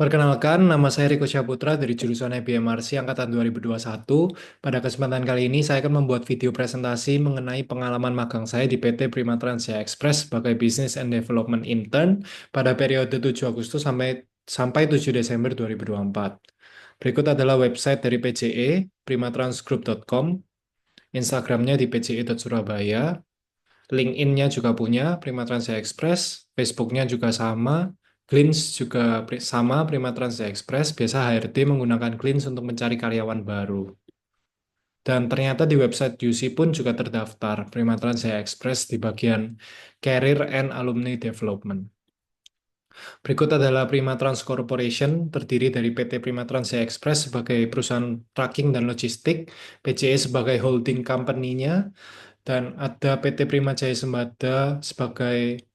Perkenalkan, nama saya Riko Syaputra dari jurusan IBMRC Angkatan 2021. Pada kesempatan kali ini, saya akan membuat video presentasi mengenai pengalaman magang saya di PT Prima Transjaya Express sebagai Business and Development Intern pada periode 7 Agustus sampai 7 Desember 2024. Berikut adalah website dari PJE, primatransgroup.com, Instagramnya di pje.surabaya, LinkedIn-nya juga punya, Prima Transjaya Express, Facebooknya juga sama, Glints juga sama, Prima Transjaya Express. Biasa HRD menggunakan Glints untuk mencari karyawan baru. Dan ternyata di website UC pun juga terdaftar Prima Transjaya Express di bagian Career and Alumni Development. Berikut adalah Prima Trans Corporation, terdiri dari PT Prima Transjaya Express sebagai perusahaan tracking dan logistik, PJE sebagai holding company-nya, dan ada PT Prima Jaya Sembada sebagai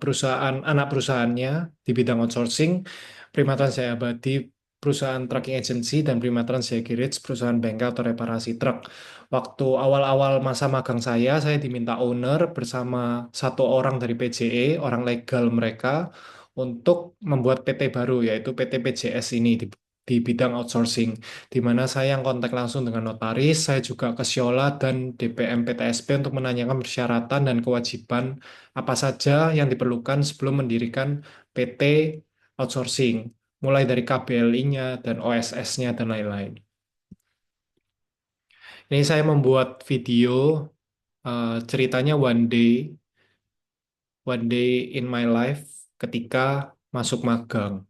perusahaan anak perusahaannya di bidang outsourcing, Prima Jaya Abadi perusahaan tracking agency, dan Prima Jaya Garage perusahaan bengkel atau reparasi truk. Waktu awal-awal masa magang saya diminta owner bersama satu orang dari PJE, orang legal mereka, untuk membuat PT baru, yaitu PT PJS ini di bidang outsourcing, di mana saya yang kontak langsung dengan notaris. Saya juga ke Siola dan DPM PTSP untuk menanyakan persyaratan dan kewajiban apa saja yang diperlukan sebelum mendirikan PT outsourcing, mulai dari KBLI-nya dan OSS-nya dan lain-lain. Ini saya membuat video ceritanya one day in my life ketika masuk magang.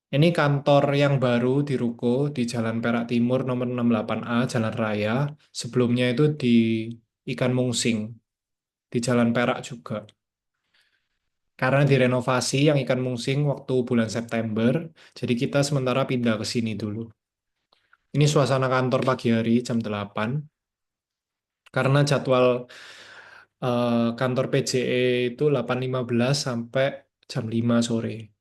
Ini kantor yang baru di Ruko di Jalan Perak Timur nomor 68A Jalan Raya. Sebelumnya itu di Ikan Mungsing di Jalan Perak juga. Karena direnovasi yang Ikan Mungsing waktu bulan September, jadi kita sementara pindah ke sini dulu. Ini suasana kantor pagi hari jam 8, karena jadwal kantor PJE itu 8.15 sampai jam 5 sore.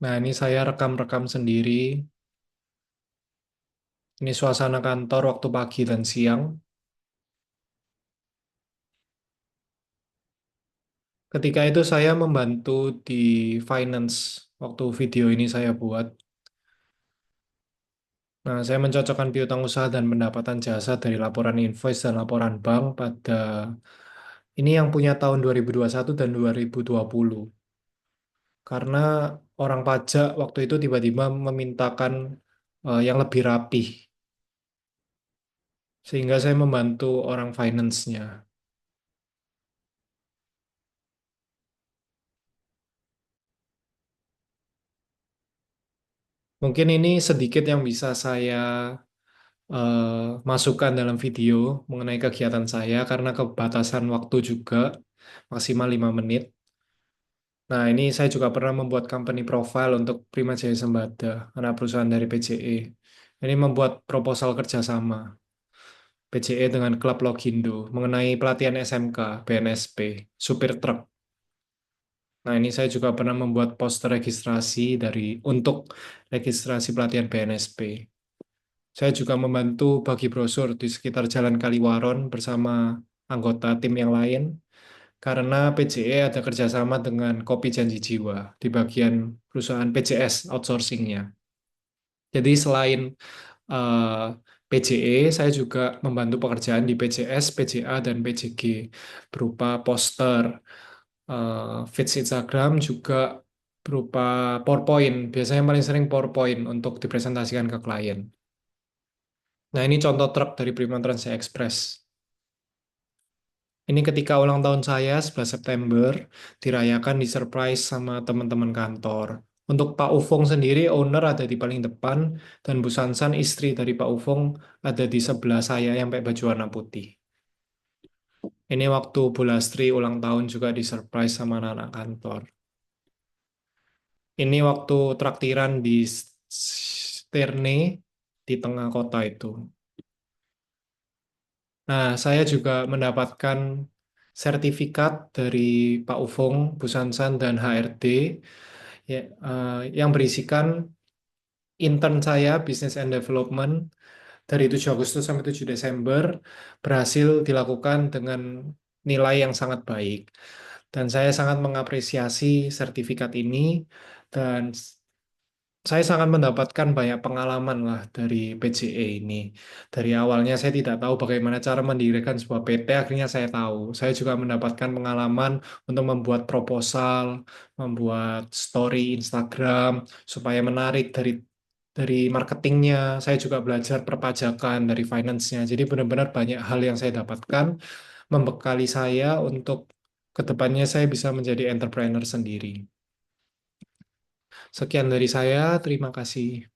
Nah, ini saya rekam-rekam sendiri. Ini suasana kantor waktu pagi dan siang. Ketika itu saya membantu di finance waktu video ini saya buat. Nah, saya mencocokkan piutang usaha dan pendapatan jasa dari laporan invoice dan laporan bank pada ini yang punya tahun 2021 dan 2020. Karena orang pajak waktu itu tiba-tiba memintakan yang lebih rapih, sehingga saya membantu orang finance-nya. Mungkin ini sedikit yang bisa saya masukkan dalam video mengenai kegiatan saya karena kebatasan waktu juga maksimal 5 menit. Nah, ini saya juga pernah membuat company profile untuk Prima Jaya Sembada, anak perusahaan dari PJE. Ini membuat proposal kerjasama PJE dengan Klub Logindo mengenai pelatihan SMK, BNSP, supir truk. Nah, ini saya juga pernah membuat poster registrasi untuk registrasi pelatihan BNSP. Saya juga membantu bagi brosur di sekitar Jalan Kaliwaron bersama anggota tim yang lain karena PJE ada kerjasama dengan Kopi Janji Jiwa di bagian perusahaan PJS outsourcingnya. Jadi selain eh, PJE, saya juga membantu pekerjaan di PJS, PJA, dan PJG berupa poster, feeds Instagram, juga berupa PowerPoint. Biasanya yang paling sering PowerPoint untuk dipresentasikan ke klien. Nah, ini contoh truk dari Prima Transjaya Express. Ini ketika ulang tahun saya, 11 September, dirayakan di surprise sama teman-teman kantor. Untuk Pak Ufong sendiri, owner ada di paling depan, dan Bu Sansan, istri dari Pak Ufong, ada di sebelah saya yang pakai baju warna putih. Ini waktu Bu Lastri ulang tahun juga di surprise sama anak-anak kantor. Ini waktu traktiran di Sterne di tengah kota itu. Nah, saya juga mendapatkan sertifikat dari Pak Ufung, Bu Sansan, dan HRD ya, yang berisikan intern saya, Business and Development, dari 7 Agustus sampai 7 Desember berhasil dilakukan dengan nilai yang sangat baik. Dan saya sangat mengapresiasi sertifikat ini dan saya sangat mendapatkan banyak pengalaman lah dari PJE ini. Dari awalnya saya tidak tahu bagaimana cara mendirikan sebuah PT, akhirnya saya tahu. Saya juga mendapatkan pengalaman untuk membuat proposal, membuat story Instagram supaya menarik dari marketingnya. Saya juga belajar perpajakan dari finance-nya. Jadi benar-benar banyak hal yang saya dapatkan membekali saya untuk kedepannya saya bisa menjadi entrepreneur sendiri. Sekian dari saya, terima kasih.